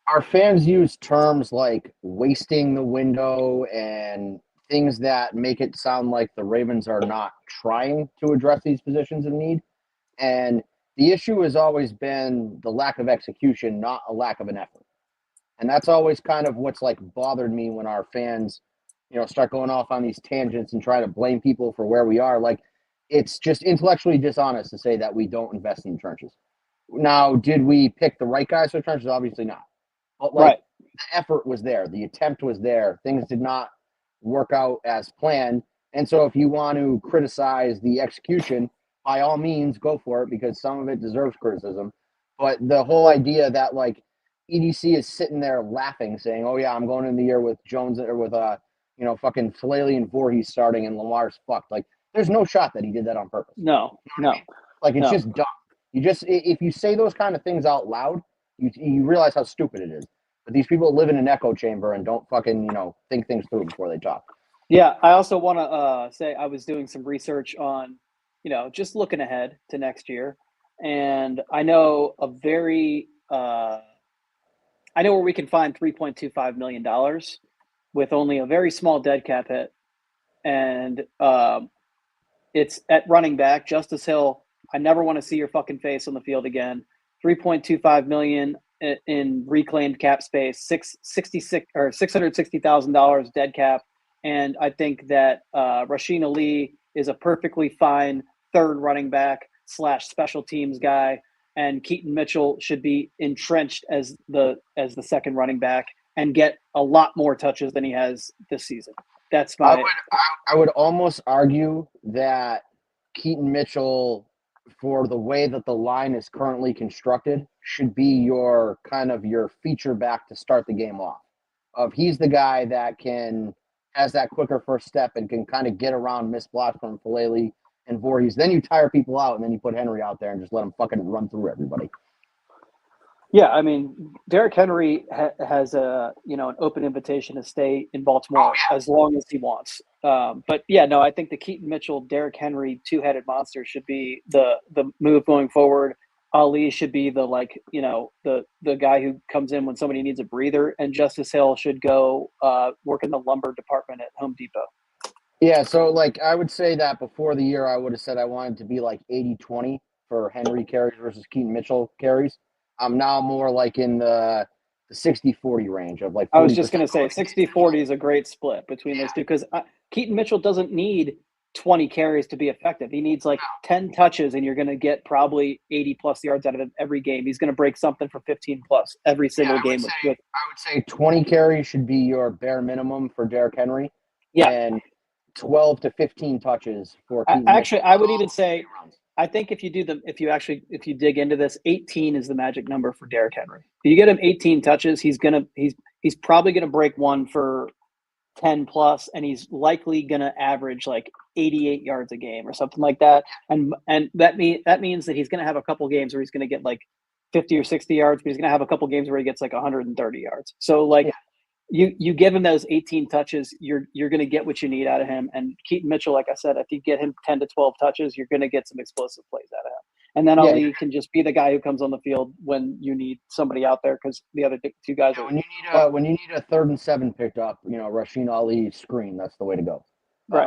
Our fans use terms like wasting the window and things that make it sound like the Ravens are not trying to address these positions of need. And the issue has always been the lack of execution, not a lack of an effort. And that's always kind of what's like bothered me when our fans, start going off on these tangents and try to blame people for where we are. Like, it's just intellectually dishonest to say that we don't invest in the trenches. Now, did we pick the right guys for the trenches? Obviously not. But the effort was there. The attempt was there. Things did not work out as planned. And so if you want to criticize the execution, by all means, go for it, because some of it deserves criticism. But the whole idea that, like, EDC is sitting there laughing, saying, "Oh yeah, I'm going in the year with Jones or with fucking Falele and Voorhees starting and Lamar's fucked." Like, there's no shot that he did that on purpose. No. Like, it's just dumb. If you say those kind of things out loud, you realize how stupid it is. But these people live in an echo chamber and don't fucking think things through before they talk. Yeah, I also want to say I was doing some research on just looking ahead to next year, and I know I know where we can find $3.25 million with only a very small dead cap hit. And it's at running back. Justice Hill, I never want to see your fucking face on the field again. $3.25 million in reclaimed cap space, $660,000 dead cap. And I think that Rasheen Ali is a perfectly fine third running back / special teams guy. And Keaton Mitchell should be entrenched as the second running back and get a lot more touches than he has this season. That's my. I would almost argue that Keaton Mitchell, for the way that the line is currently constructed, should be your feature back to start the game off. He's the guy that has that quicker first step and can kind of get around missed blocks from Falele and Voorhees. Then you tire people out, and then you put Henry out there and just let him fucking run through everybody. Yeah, I mean, Derrick Henry has an open invitation to stay in Baltimore as long as he wants. But yeah, no, I think the Keaton Mitchell, Derrick Henry two-headed monster should be the move going forward. Ali should be the guy who comes in when somebody needs a breather, and Justice Hill should go work in the lumber department at Home Depot. Yeah, so I would say that before the year, I would have said I wanted to be 80-20 for Henry carries versus Keaton Mitchell carries. I'm now more in the 60-40 range of I was just going to say 60-40 is a great split between those two, because Keaton Mitchell doesn't need 20 carries to be effective. He needs 10 touches, and you're going to get probably 80-plus yards out of him every game. He's going to break something for 15-plus every single game. I would say 20 carries should be your bare minimum for Derrick Henry. Yeah. And 12 to 15 touches for Actually, I would even say, I think if you dig into this, 18 is the magic number for Derrick Henry. If you get him 18 touches, he's probably gonna break one for 10 plus, and he's likely gonna average like 88 yards a game or something like that. And that means that he's gonna have a couple games where he's gonna get like 50 or 60 yards, but he's gonna have a couple games where he gets like 130 yards. So like you give him those 18 touches, you're going to get what you need out of him. And Keaton Mitchell, like I said, if you get him 10 to 12 touches, you're going to get some explosive plays out of him. And then Ali can just be the guy who comes on the field when you need somebody out there, because the other two guys are. When you need a 3rd and 7 picked up, Rasheen Ali screen, that's the way to go. Right.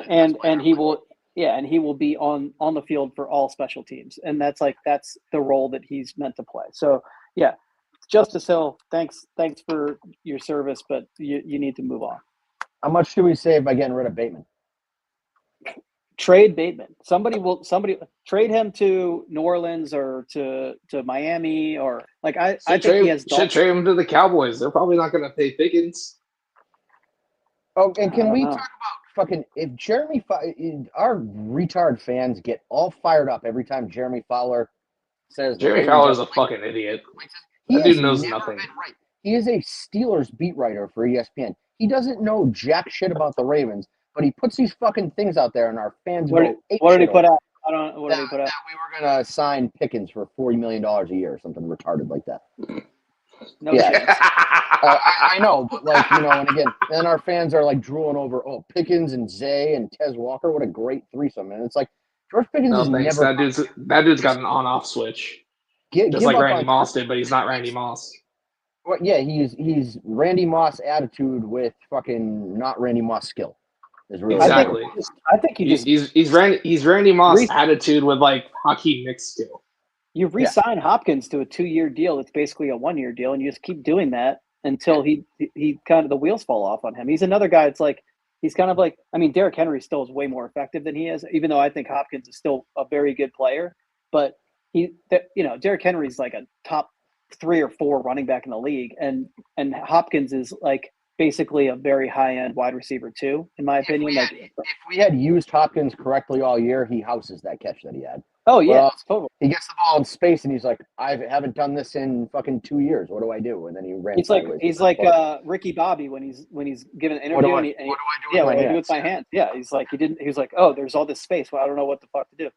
And he will be on the field for all special teams, and that's the role that he's meant to play. So yeah. Justice Hill, thanks for your service, but you need to move on. How much do we save by getting rid of Bateman? Trade Bateman. Somebody trade him to New Orleans or to Miami, or like I think he has. Should trade him to the Cowboys. They're probably not going to pay Pickens. Oh, and can we talk about fucking if our retard fans get all fired up every time Jeremy Fowler says Jeremy Fowler's a fucking idiot. That dude knows nothing. Right. He is a Steelers beat writer for ESPN. He doesn't know jack shit about the Ravens, but he puts these fucking things out there, and our fans What did he put out? I don't know. What did he put out? That we were going to sign Pickens for $40 million a year or something retarded like that. No yeah. I know, but and again, then our fans are like drooling over, Pickens and Zay and Tez Walker, what a great threesome. And it's like, George Pickens is thanks. never... That dude's got an on-off switch. Just like Randy Moss did, but he's not Randy Moss. Well, yeah, he's Randy Moss attitude with fucking not Randy Moss skill. Is really exactly. I think he's Randy Moss attitude with like Hakeem Nick's skill. You re-sign Hopkins to a 2-year deal. It's basically a 1-year deal, and you just keep doing that until he kind of the wheels fall off on him. He's another guy. It's like he's kind of like, I mean, Derrick Henry still is way more effective than he is, even though I think Hopkins is still a very good player, but. Derrick Henry's like a top 3 or 4 running back in the league, and Hopkins is like basically a very high end wide receiver too, in my opinion. If we had used Hopkins correctly all year, he houses that catch that he had. Oh yeah, totally. He gets the ball in space, and he's like, I haven't done this in fucking 2 years. What do I do? And then he ran. He's like Ricky Bobby when he's given an interview. What do I do with my hands? Yeah, he was like, oh, there's all this space. Well, I don't know what the fuck to do.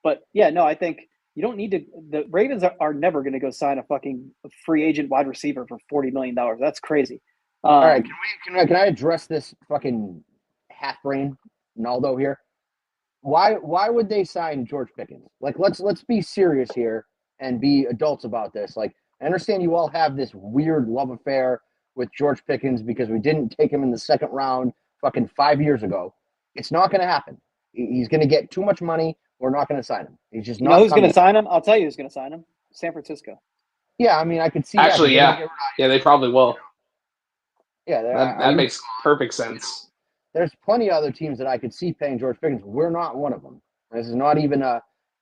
But yeah, no, I think you don't need to. The Ravens are never going to go sign a fucking free agent wide receiver for $40 million. That's crazy. All right, can I address this fucking half brain Naldo here? Why would they sign George Pickens? Like, let's be serious here and be adults about this. Like, I understand you all have this weird love affair with George Pickens because we didn't take him in the 2nd round fucking 5 years ago. It's not going to happen. He's going to get too much money. We're not going to sign him. He's just not. You know who's going to sign him? I'll tell you who's going to sign him. San Francisco. Yeah, I mean, I could see. Actually, yeah, they probably will. Yeah, that makes perfect sense. There's plenty of other teams that I could see paying George Pickens. We're not one of them. This is not even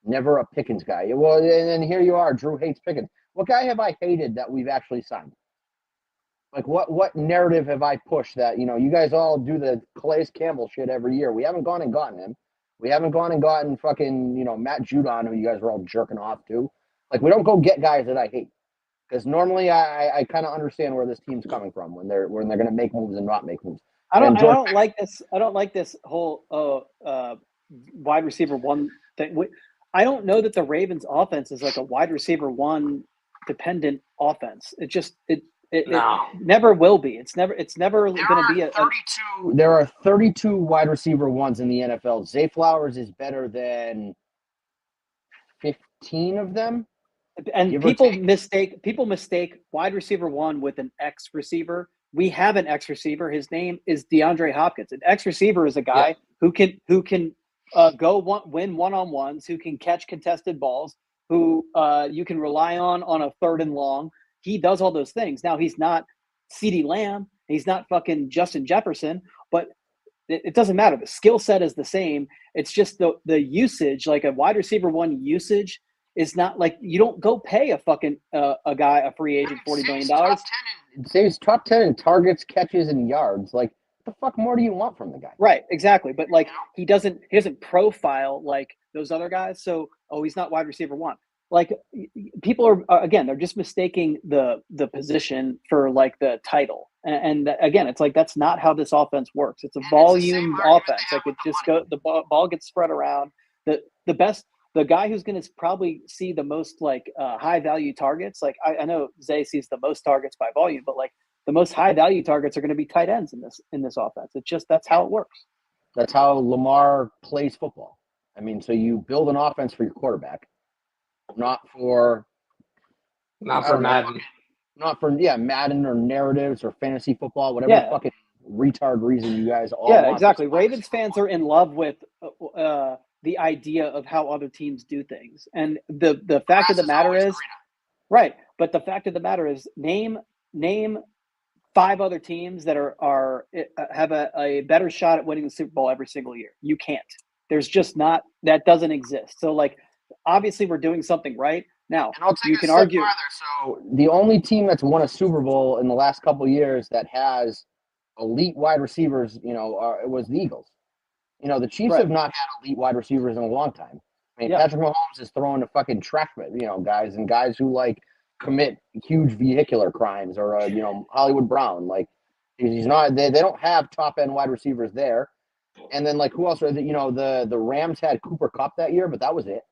never a Pickens guy. Well, and then here you are. Drew hates Pickens. What guy have I hated that we've actually signed? Like, what narrative have I pushed that, you guys all do the Calais Campbell shit every year. We haven't gone and gotten him. We haven't gone and gotten fucking, Matt Judon, who you guys were all jerking off to. Like, we don't go get guys that I hate. Because normally I kind of understand where this team's coming from when they're going to make moves and not make moves. I don't like this whole wide receiver one thing. I don't know that the Ravens offense is like a wide receiver one dependent offense. It never will be. It's never going to be a 32. There are 32 wide receiver ones in the NFL. Zay Flowers is better than 15 of them. And people mistake wide receiver one with an X receiver. We have an X receiver. His name is DeAndre Hopkins. An X receiver is a guy who can win one-on-ones, who can catch contested balls, who you can rely on a 3rd and long. He does all those things. Now, he's not CeeDee Lamb. He's not fucking Justin Jefferson, but it doesn't matter. The skill set is the same. It's just the usage, like a wide receiver one usage, is not like you don't go pay a fucking a free agent $40 million. It saves top 10 in targets, catches, and yards. Like, the fuck more do you want from the guy? Right, exactly. But like he doesn't profile like those other guys. So he's not wide receiver one. Like people are again, they're just mistaking the position for like the title. And again, it's like that's not how this offense works. It's a volume offense. Like it just the ball gets spread around. The guy who's going to probably see the most like high value targets. Like I know Zay sees the most targets by volume, but like the most high value targets are going to be tight ends in this offense. It's just that's how it works. That's how Lamar plays football. I mean, so you build an offense for your quarterback, not for Madden. Not for Madden or narratives or fantasy football, whatever fucking retard reason you guys all want. Exactly. Ravens fans are in love with the idea of how other teams do things, and the fact of the matter is, right. But the fact of the matter is, name 5 other teams that have a better shot at winning the Super Bowl every single year. You can't. There's just not. That doesn't exist. So like, obviously, we're doing something right. Now, and I'll take you can argue. Farther. So the only team that's won a Super Bowl in the last couple of years that has elite wide receivers, it was the Eagles. The Chiefs have not had elite wide receivers in a long time. I mean, Patrick Mahomes is throwing to fucking track, guys who like commit huge vehicular crimes, or Hollywood Brown. Like he's not. They don't have top end wide receivers there. And then like who else? The Rams had Cooper Kupp that year, but that was it.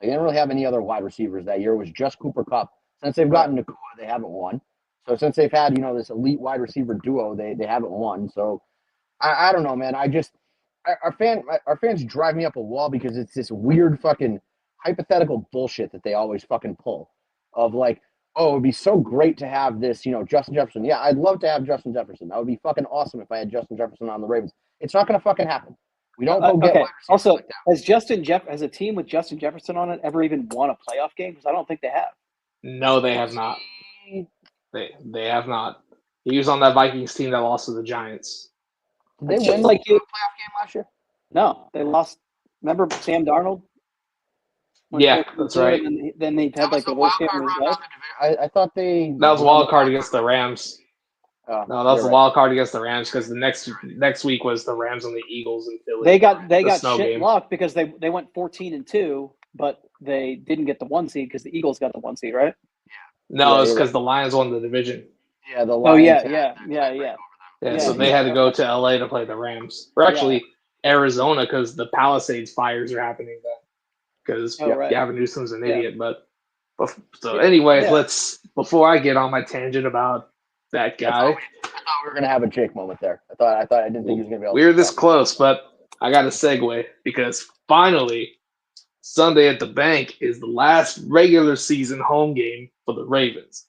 They didn't really have any other wide receivers that year. It was just Cooper Kupp. Since they've gotten Nakua, they haven't won. So since they've had, this elite wide receiver duo, they haven't won. So I don't know, man. Our fans drive me up a wall because it's this weird fucking hypothetical bullshit that they always fucking pull of like, oh, it would be so great to have this, Justin Jefferson. Yeah, I'd love to have Justin Jefferson. That would be fucking awesome if I had Justin Jefferson on the Ravens. It's not going to fucking happen. We don't go get wide receivers also, like that. Has a team with Justin Jefferson on it ever even won a playoff game? Because I don't think they have. No, they have not. They have not. He was on that Vikings team that lost to the Giants. Did they win like a playoff game last year? No, they lost. Remember Sam Darnold? Yeah, that's right. And then they had like the worst game of his life. I thought that was a wild card against the Rams. No, that was a wild card against the Rams because the next week was the Rams and the Eagles in Philly. They got shit luck because they went 14-2, but they didn't get the 1 seed because the Eagles got the 1 seed, right? No, it's because the Lions won the division. Yeah, the Lions. Yeah. So they had to go to LA to play the Rams. Or actually Arizona because the Palisades fires are happening then. Because Gavin Newsom's an idiot. But so anyway, let's before I get on my tangent about that guy. I thought we were gonna have a Jake moment there. I didn't think he was gonna be able. We were this close, but I got to segue because finally, Sunday at the Bank is the last regular season home game for the Ravens.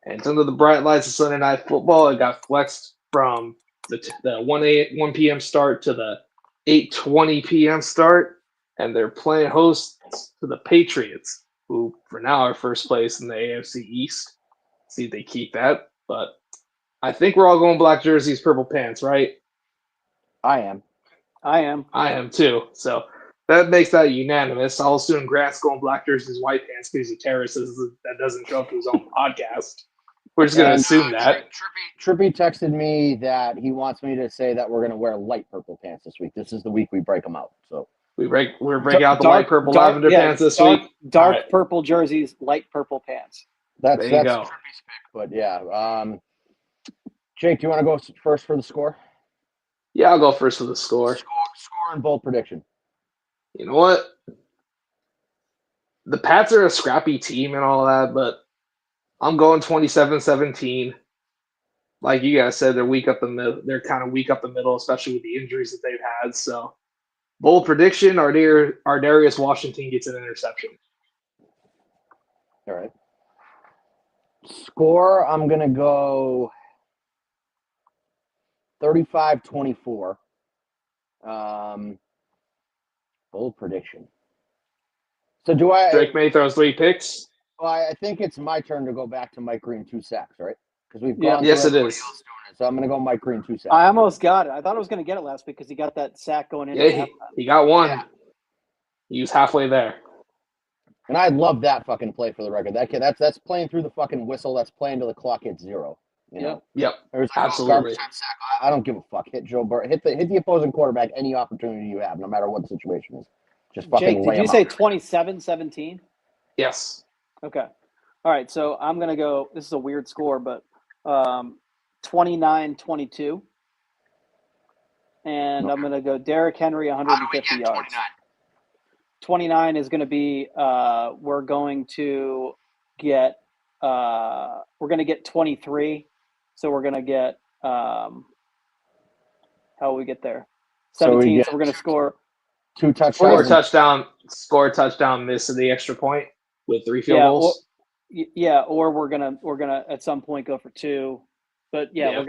And under the bright lights of Sunday Night Football, it got flexed from the 1 p.m. start to the 8:20 p.m. start, and they're playing host to the Patriots, who for now are first place in the AFC East. See if they keep that, but I think we're all going black jerseys, purple pants, right? I am. I am too. So that makes that unanimous. I'll assume Grant's going black jerseys, white pants because he's a terrorist that doesn't show up to his own podcast. We're just going to assume that. Trippy texted me that he wants me to say that we're going to wear light purple pants this week. This is the week we break them out. So we're breaking out the white, purple, lavender pants this week. Dark purple jerseys, light purple pants. That's Trippy's pick. But yeah. Jake, do you want to go first for the score? Yeah, I'll go first for the score. Score and bold prediction. You know what? The Pats are a scrappy team and all that, but I'm going 27-17. Like you guys said, they're weak up the middle. They're kind of weak up the middle, especially with the injuries that they've had. So, bold prediction: Ardarius Washington gets an interception. All right. Score: I'm gonna go 35-24. Bold prediction. So do I? Drake May throws 3 picks. Well, I think it's my turn to go back to Mike Green 2 sacks, right? Because we've gone. Yes, it is. So I'm going to go Mike Green 2 sacks. I almost got it. I thought I was going to get it last week because he got that sack going in. Yeah, he got one. Yeah. He was halfway there. And I love that fucking play for the record. That's playing through the fucking whistle. That's playing till the clock hits 0. know, Yep. there's Absolutely. garbage time sack. I don't give a fuck. Hit Joe Burrow. Hit the opposing quarterback any opportunity you have, no matter what the situation is. Just fucking Jake, lay did you him say out. 27-17? Yes. Okay. All right. So I'm going to go. This is a weird score, but 29-22. And I'm going to go Derrick Henry, 150 yards. 29 is going to be, we're going to get 23. So we're going to get, how will we get there? 17. So we're going to score 2 touchdowns. Score a touchdown, miss the extra point with 3 field goals. Or we're gonna at some point go for 2. But we're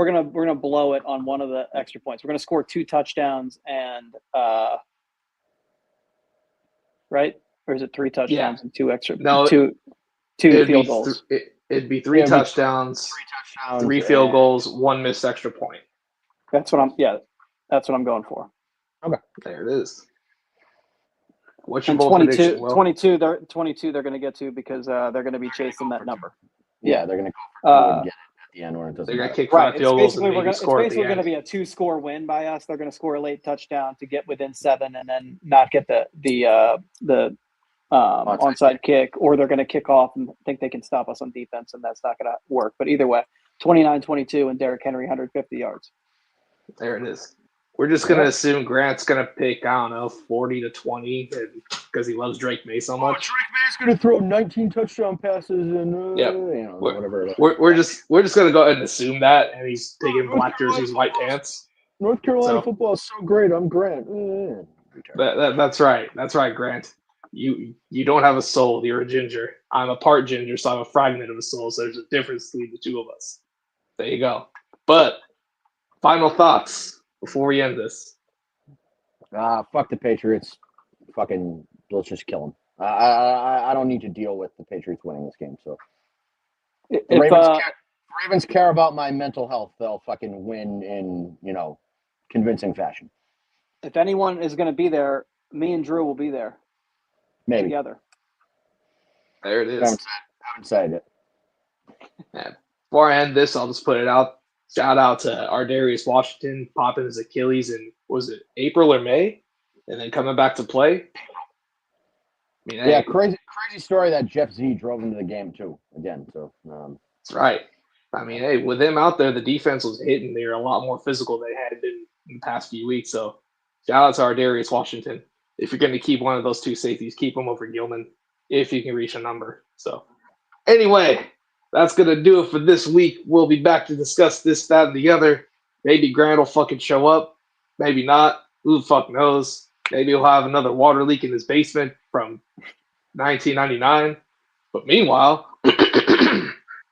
gonna blow it on one of the extra points. We're gonna score 2 touchdowns and right? Or is it 3 touchdowns and 2 extra? No, two field goals. It'd be 3 touchdowns, 3 field goals, 1 missed extra point. That's what I'm going for. Okay, there it is. What's your 22? Will? 22. They're going to get to because they're going to be chasing that number. Yeah, they're going to go for 2 and get it at the end when it doesn't they're going matter. to kick 5 field goals and maybe score at the end. It's basically going to be a 2-score win by us. They're going to score a late touchdown to get within 7 and then not get the onside kick, or they're going to kick off and think they can stop us on defense, and that's not going to work. But either way, 29-22 and Derrick Henry 150 yards. There it is. We're just going to assume Grant's going to pick, 40-20 because he loves Drake May so much. Drake May's going to throw 19 touchdown passes and whatever. We're just going to go ahead and assume that, and he's taking black jerseys, white pants. North Carolina football is so great. I'm Grant. That's right. That's right, Grant. You don't have a soul. You're a ginger. I'm a part ginger, so I'm a fragment of a soul. So there's a difference between the two of us. There you go. But final thoughts before we end this. Fuck the Patriots. Fucking let's just kill them. I don't need to deal with the Patriots winning this game. So if Ravens care about my mental health, they'll fucking win in convincing fashion. If anyone is going to be there, me and Drew will be there. Maybe together. There it is. I haven't decided it. Yeah. Before I end this, I'll just put it out. Shout out to Ardarius Washington popping his Achilles in, was it April or May? And then coming back to play. Crazy story that Jeff Z drove into the game too. Again, so that's right. With him out there, the defense was hitting. They were a lot more physical than they had been in the past few weeks. So shout out to Ardarius Washington. If you're going to keep one of those 2 safeties, keep them over Gilman if you can reach a number. So anyway, that's going to do it for this week. We'll be back to discuss this, that, and the other. Maybe Grant will fucking show up. Maybe not. Who the fuck knows? Maybe he'll have another water leak in his basement from 1999. But meanwhile,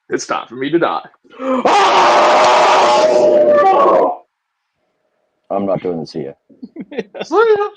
it's time for me to die. I'm not doing this to you. See ya.